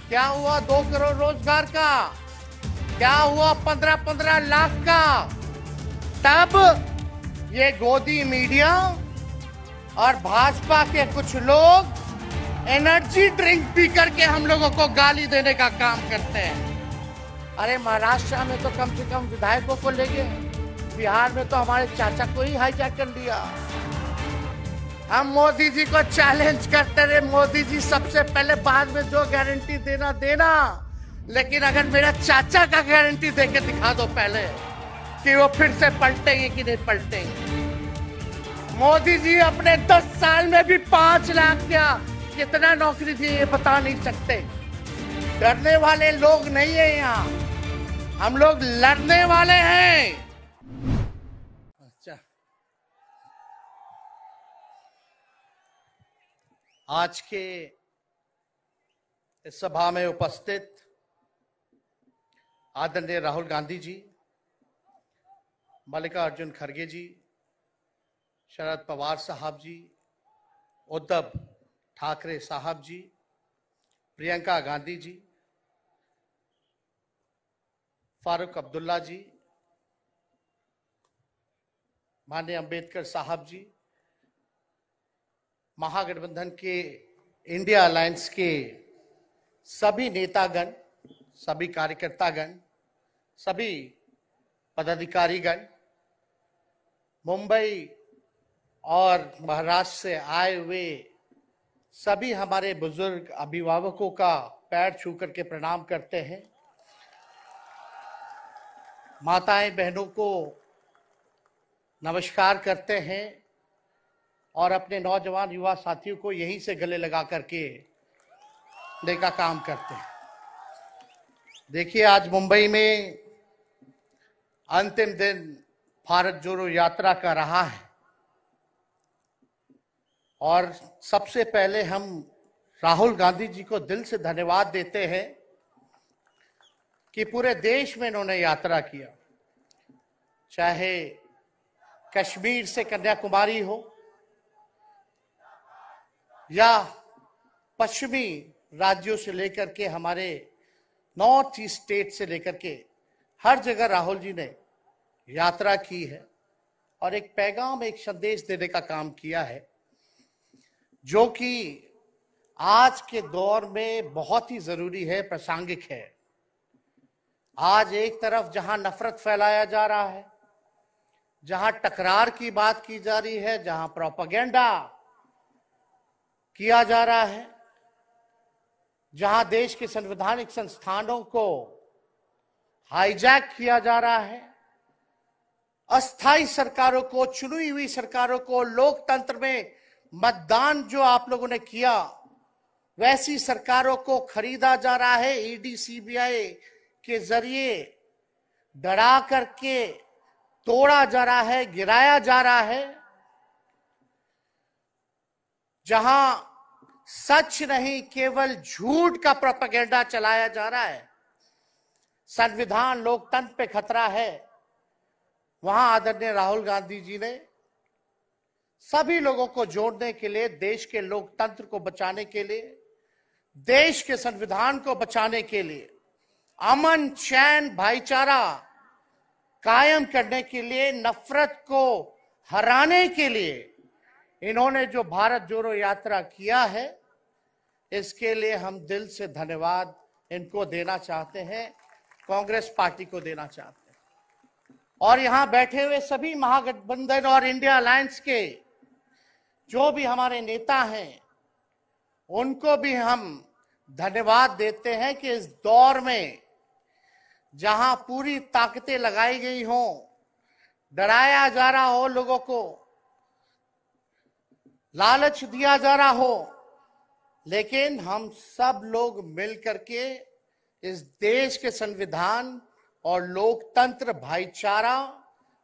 क्या हुआ 2 करोड़ रोजगार का? क्या हुआ 15-15 लाख का? तब ये गोदी मीडिया और भाजपा के कुछ लोग एनर्जी ड्रिंक पी करके हम लोगों को गाली देने का काम करते हैं। अरे महाराष्ट्र में तो कम से कम विधायकों को ले गए, बिहार में तो हमारे चाचा को ही हाईजैक कर लिया। हम मोदी जी को चैलेंज करते रहे, मोदी जी सबसे पहले बाद में जो गारंटी देना देना, लेकिन अगर मेरा चाचा का गारंटी देके दिखा दो पहले कि वो फिर से पलटेंगे कि नहीं पलटेंगे। मोदी जी अपने 10 साल में भी 5 लाख क्या कितना नौकरी दिए ये बता नहीं सकते। डरने वाले लोग नहीं है यहाँ, हम लोग लड़ने वाले हैं। अच्छा, आज के इस सभा में उपस्थित आदरणीय राहुल गांधी जी, मल्लिकार्जुन खड़गे जी, शरद पवार साहब जी, उद्धव ठाकरे साहब जी, प्रियंका गांधी जी, फारूक अब्दुल्ला जी, माननीय अंबेडकर साहब जी, महागठबंधन के इंडिया अलायंस के सभी नेतागण, सभी कार्यकर्तागण, सभी पदाधिकारीगण, मुंबई और महाराष्ट्र से आए हुए सभी हमारे बुजुर्ग अभिभावकों का पैर छू करके प्रणाम करते हैं। माताएं बहनों को नमस्कार करते हैं और अपने नौजवान युवा साथियों को यहीं से गले लगा करके देखा काम करते हैं। देखिए, आज मुंबई में अंतिम दिन भारत जोड़ो यात्रा का रहा है और सबसे पहले हम राहुल गांधी जी को दिल से धन्यवाद देते हैं कि पूरे देश में इन्होंने यात्रा किया, चाहे कश्मीर से कन्याकुमारी हो या पश्चिमी राज्यों से लेकर के हमारे नॉर्थ ईस्ट स्टेट से लेकर के हर जगह राहुल जी ने यात्रा की है और एक पैगाम, एक संदेश देने का काम किया है, जो कि आज के दौर में बहुत ही जरूरी है, प्रासंगिक है। आज एक तरफ जहां नफरत फैलाया जा रहा है, जहां टकरार की बात की जा रही है, जहां प्रोपेगेंडा किया जा रहा है, जहां देश के संवैधानिक संस्थानों को हाईजैक किया जा रहा है, अस्थाई सरकारों को, चुनी हुई सरकारों को, लोकतंत्र में मतदान जो आप लोगों ने किया वैसी सरकारों को खरीदा जा रहा है, ईडी सीबीआई के जरिए डरा करके तोड़ा जा रहा है, गिराया जा रहा है। जहां सच नहीं केवल झूठ का प्रोपेगेंडा चलाया जा रहा है, संविधान लोकतंत्र पे खतरा है, वहां आदरणीय राहुल गांधी जी ने सभी लोगों को जोड़ने के लिए, देश के लोकतंत्र को बचाने के लिए, देश के संविधान को बचाने के लिए, अमन चैन भाईचारा कायम करने के लिए, नफरत को हराने के लिए इन्होंने जो भारत जोड़ो यात्रा किया है, इसके लिए हम दिल से धन्यवाद इनको देना चाहते हैं, कांग्रेस पार्टी को देना चाहते हैं। और यहां बैठे हुए सभी महागठबंधन और इंडिया अलायंस के जो भी हमारे नेता हैं, उनको भी हम धन्यवाद देते हैं कि इस दौर में जहां पूरी ताकतें लगाई गई हों, डराया जा रहा हो, लोगों को लालच दिया जा रहा हो, लेकिन हम सब लोग मिलकर के इस देश के संविधान और लोकतंत्र, भाईचारा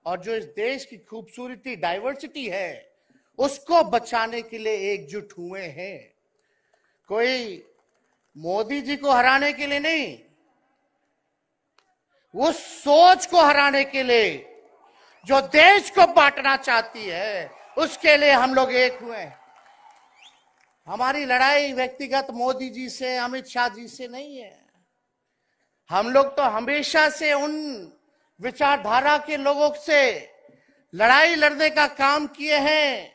और जो इस देश की खूबसूरती, डाइवर्सिटी है, उसको बचाने के लिए एकजुट हुए हैं। कोई मोदी जी को हराने के लिए नहीं, उस सोच को हराने के लिए जो देश को बांटना चाहती है, उसके लिए हम लोग एक हुए हैं। हमारी लड़ाई व्यक्तिगत मोदी जी से, अमित शाह जी से नहीं है। हम लोग तो हमेशा से उन विचारधारा के लोगों से लड़ाई लड़ने का काम किए हैं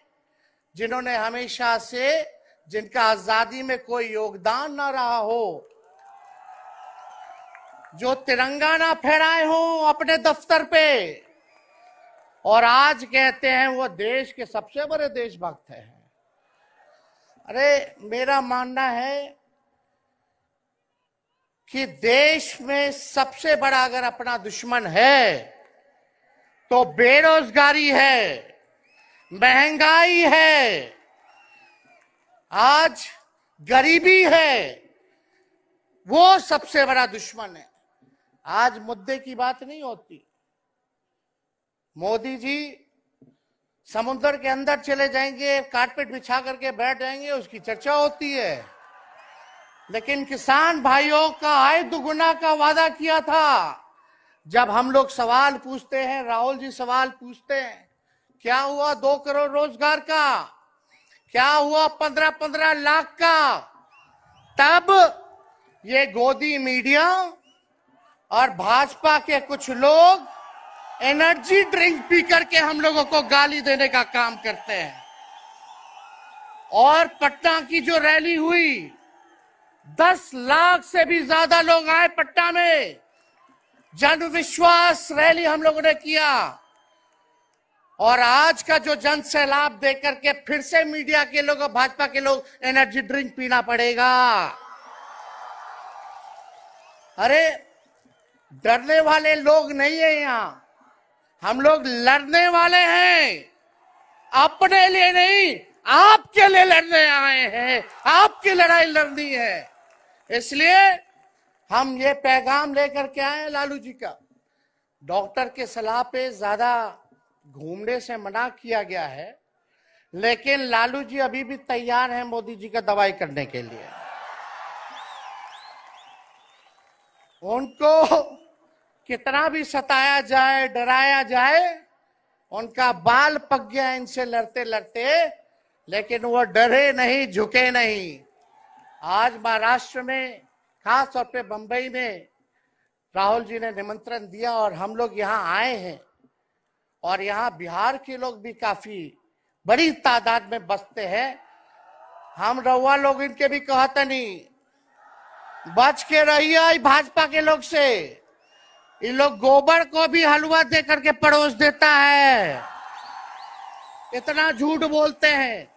जिन्होंने हमेशा से, जिनका आजादी में कोई योगदान ना रहा हो, जो तिरंगा ना फहराए हो अपने दफ्तर पे, और आज कहते हैं वो देश के सबसे बड़े देशभक्त हैं। अरे मेरा मानना है कि देश में सबसे बड़ा अगर अपना दुश्मन है तो बेरोजगारी है, महंगाई है, आज गरीबी है, वो सबसे बड़ा दुश्मन है। आज मुद्दे की बात नहीं होती। मोदी जी समुद्र के अंदर चले जाएंगे, कारपेट बिछा करके बैठ जाएंगे, उसकी चर्चा होती है। लेकिन किसान भाइयों का आय दुगुना का वादा किया था। जब हम लोग सवाल पूछते हैं, राहुल जी सवाल पूछते हैं, क्या हुआ 2 करोड़ रोजगार का, क्या हुआ 15-15 लाख का, तब ये गोदी मीडिया और भाजपा के कुछ लोग एनर्जी ड्रिंक पी करके हम लोगों को गाली देने का काम करते हैं। और पटना की जो रैली हुई, 10 लाख से भी ज्यादा लोग आए पटना में, जन विश्वास रैली हम लोगों ने किया। और आज का जो जन सैलाब देख करके फिर से मीडिया के लोग और भाजपा के लोग एनर्जी ड्रिंक पीना पड़ेगा। अरे डरने वाले लोग नहीं है यहाँ, हम लोग लड़ने वाले हैं। अपने लिए नहीं, आपके लिए लड़ने आए हैं, आपकी लड़ाई लड़नी है। इसलिए हम ये पैगाम लेकर के आए हैं लालू जी का। डॉक्टर के सलाह पे ज्यादा घूमने से मना किया गया है, लेकिन लालू जी अभी भी तैयार हैं मोदी जी का दवाई करने के लिए। उनको कितना भी सताया जाए, डराया जाए, उनका बाल पक गया इनसे लड़ते लड़ते, लेकिन वो डरे नहीं, झुके नहीं। आज महाराष्ट्र में, खास तौर पे बंबई में राहुल जी ने निमंत्रण दिया और हम लोग यहाँ आए हैं। और यहाँ बिहार के लोग भी काफी बड़ी तादाद में बसते हैं। हम रउआ लोग इनके भी कहते नहीं, बच के रहिए भाजपा के लोग से। ये लोग गोबर को भी हलवा दे करके परोस देता है, इतना झूठ बोलते हैं।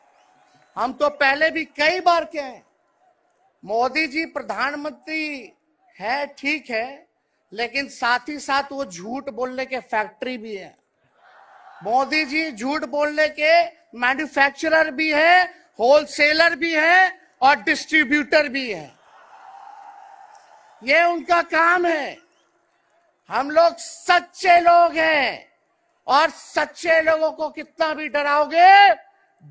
हम तो पहले भी कई बार के हैं। मोदी जी प्रधानमंत्री है, ठीक है, लेकिन साथ ही साथ वो झूठ बोलने के फैक्ट्री भी है। मोदी जी झूठ बोलने के मैन्युफैक्चरर भी है, होलसेलर भी है और डिस्ट्रीब्यूटर भी है। ये उनका काम है। हम लोग सच्चे लोग हैं और सच्चे लोगों को कितना भी डराओगे,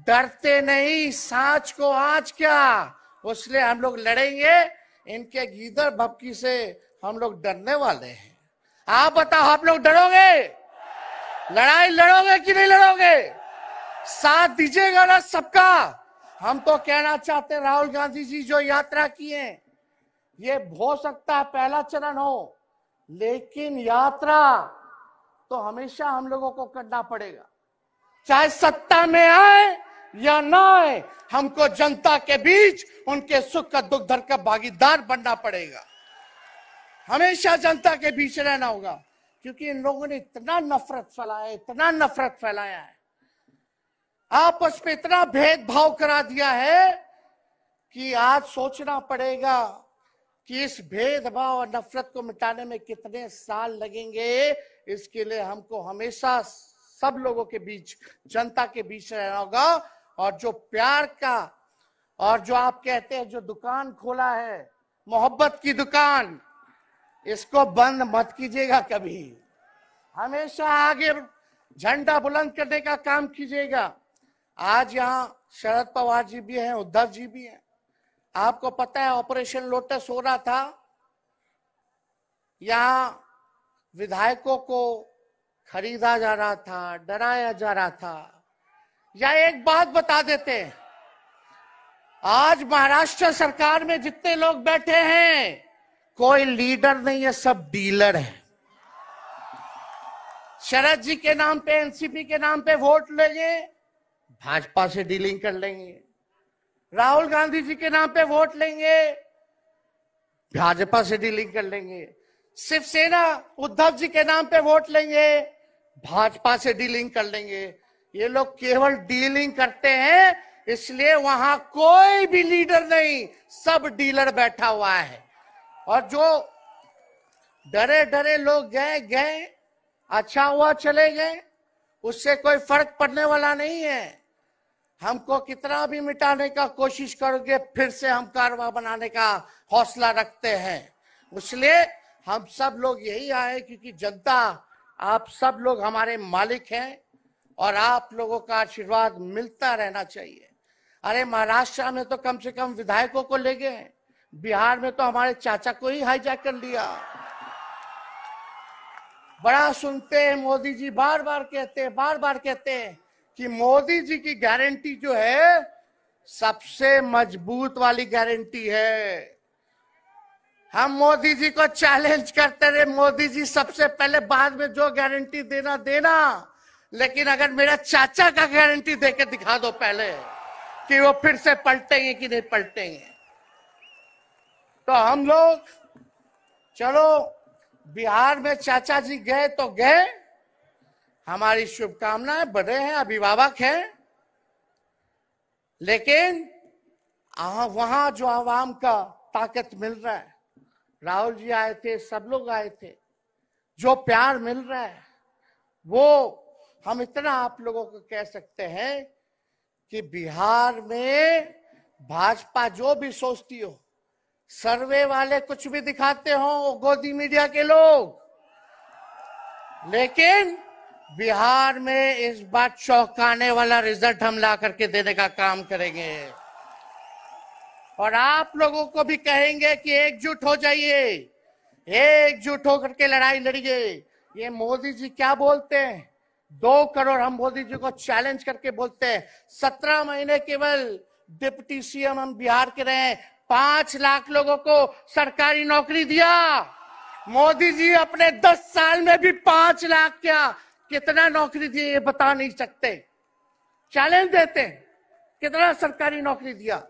डरते नहीं। सांच को आज क्या, उसलिए हम लोग लड़ेंगे। इनके गीदड़ भपकी से हम लोग डरने वाले हैं। आप बताओ, आप लोग डरोगे? लड़ाई लड़ोगे कि नहीं लड़ोगे? साथ दीजिएगा ना सबका? हम तो कहना चाहते हैं, राहुल गांधी जी जो यात्रा किए, ये हो सकता है पहला चरण हो, लेकिन यात्रा तो हमेशा हम लोगों को करना पड़ेगा। चाहे सत्ता में आए या ना आए, हमको जनता के बीच उनके सुख का दुख दर्द का भागीदार बनना पड़ेगा। हमेशा जनता के बीच रहना होगा, क्योंकि इन लोगों ने इतना नफरत फैलाया, इतना नफरत फैलाया है, आपस में इतना भेदभाव करा दिया है कि आज सोचना पड़ेगा कि इस भेदभाव और नफरत को मिटाने में कितने साल लगेंगे। इसके लिए हमको हमेशा सब लोगों के बीच, जनता के बीच रहना होगा। और जो प्यार का, और जो आप कहते हैं जो दुकान खोला है, मोहब्बत की दुकान, इसको बंद मत कीजिएगा कभी। हमेशा आगे झंडा बुलंद करने का काम कीजिएगा। आज यहाँ शरद पवार जी भी हैं, उद्धव जी भी हैं। आपको पता है ऑपरेशन लोटस हो रहा था, यहाँ विधायकों को खरीदा जा रहा था, डराया जा रहा था। या एक बात बता देते हैं, आज महाराष्ट्र सरकार में जितने लोग बैठे हैं, कोई लीडर नहीं है, सब डीलर है। शरद जी के नाम पे, एनसीपी के नाम पे वोट लेंगे, भाजपा से डीलिंग कर लेंगे। राहुल गांधी जी के नाम पे वोट लेंगे, भाजपा से डीलिंग कर लेंगे। शिवसेना उद्धव जी के नाम पे वोट लेंगे, भाजपा से डीलिंग कर लेंगे। ये लोग केवल डीलिंग करते हैं, इसलिए वहां कोई भी लीडर नहीं, सब डीलर बैठा हुआ है। और जो डरे डरे लोग गए, अच्छा हुआ चले गए, उससे कोई फर्क पड़ने वाला नहीं है। हमको कितना भी मिटाने का कोशिश करोगे, फिर से हम कारवा बनाने का हौसला रखते हैं। इसलिए हम सब लोग यही आए क्योंकि जनता, आप सब लोग हमारे मालिक हैं और आप लोगों का आशीर्वाद मिलता रहना चाहिए। अरे महाराष्ट्र में तो कम से कम विधायकों को ले गए, बिहार में तो हमारे चाचा को ही हाईजैक कर लिया। बड़ा सुनते हैं, मोदी जी बार बार कहते हैं कि मोदी जी की गारंटी जो है सबसे मजबूत वाली गारंटी है। हम मोदी जी को चैलेंज करते रहे, मोदी जी सबसे पहले, बाद में जो गारंटी देना, लेकिन अगर मेरा चाचा का गारंटी देके दिखा दो पहले कि वो फिर से पलटेंगे कि नहीं पलटेंगे। तो हम लोग, चलो बिहार में चाचा जी गए तो गए, हमारी शुभकामनाएं, बड़े हैं, अभिभावक हैं, लेकिन वहां जो आवाम का ताकत मिल रहा है, राहुल जी आए थे, सब लोग आए थे, जो प्यार मिल रहा है, वो हम इतना आप लोगों को कह सकते हैं कि बिहार में भाजपा जो भी सोचती हो, सर्वे वाले कुछ भी दिखाते हो, गोदी मीडिया के लोग, लेकिन बिहार में इस बार चौंकाने वाला रिजल्ट हम ला करके देने का काम करेंगे। और आप लोगों को भी कहेंगे कि एकजुट हो जाइए, एकजुट होकर के लड़ाई लड़िए। ये मोदी जी क्या बोलते हैं, 2 करोड़, हम मोदी जी को चैलेंज करके बोलते हैं, 17 महीने केवल डिप्टी सीएम हम बिहार के रहे, 5 लाख लोगों को सरकारी नौकरी दिया। मोदी जी अपने 10 साल में भी 5 लाख क्या, कितना नौकरी दिए ये बता नहीं सकते। चैलेंज देते हैं, कितना सरकारी नौकरी दिया।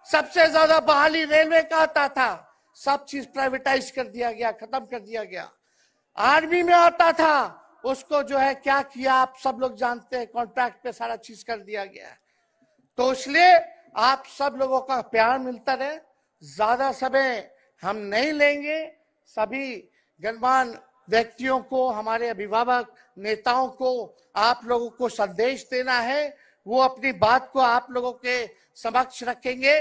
सबसे ज्यादा बहाली रेलवे का आता था, सब चीज प्राइवेटाइज कर दिया गया, खत्म कर दिया गया। आर्मी में आता था, उसको जो है क्या किया आप सब लोग जानते हैं, कॉन्ट्रैक्ट पे सारा चीज कर दिया गया। तो इसलिए आप सब लोगों का प्यार मिलता रहे। ज्यादा समय हम नहीं लेंगे, सभी गणमान्य व्यक्तियों को, हमारे अभिभावक नेताओं को आप लोगों को संदेश देना है, वो अपनी बात को आप लोगों के समक्ष रखेंगे।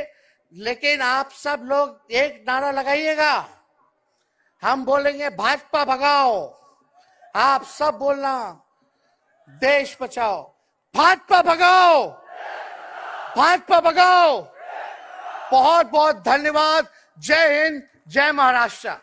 लेकिन आप सब लोग एक नारा लगाइएगा, हम बोलेंगे भाजपा भगाओ, आप सब बोलना देश बचाओ, भाजपा भगाओ, भाजपा भगाओ। बहुत बहुत धन्यवाद। जय हिंद, जय महाराष्ट्र।